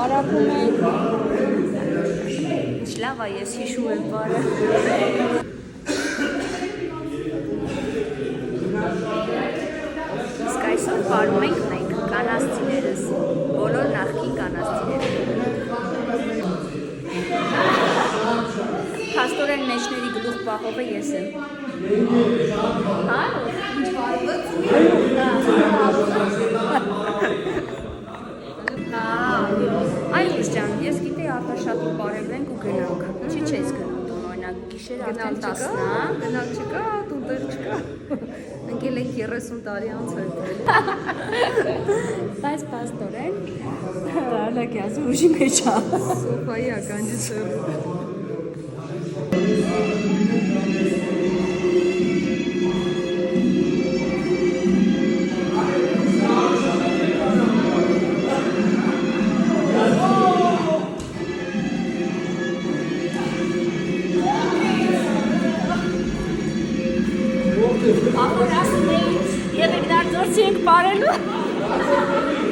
հարապում են։ Լավ է, ես հիշում եմ բարը։ Իսկ այսօր պարում ենք մենք կանացցիներս, բոլոր նախկին կանացցիները։ Փաստորեն մեջների գլուխ պահողը ես եմ։ Հա՞։ Այն ուշջան, ես գիտեի արտաշատի պարևենք ու գնանք, ինչի չես գնում տուն, օրինակ գիշեր արդեն 10-ն է։ Գնալ չկա, տուն տեղ չկա, ընկել ենք 30 տարի անց է։ Բայց պաստորեն, դարլակ յազու ուժի մեջ է։ Սոպայի ականջը Ահոր ասում էի, եղեք դարձորցի ենք պարելու։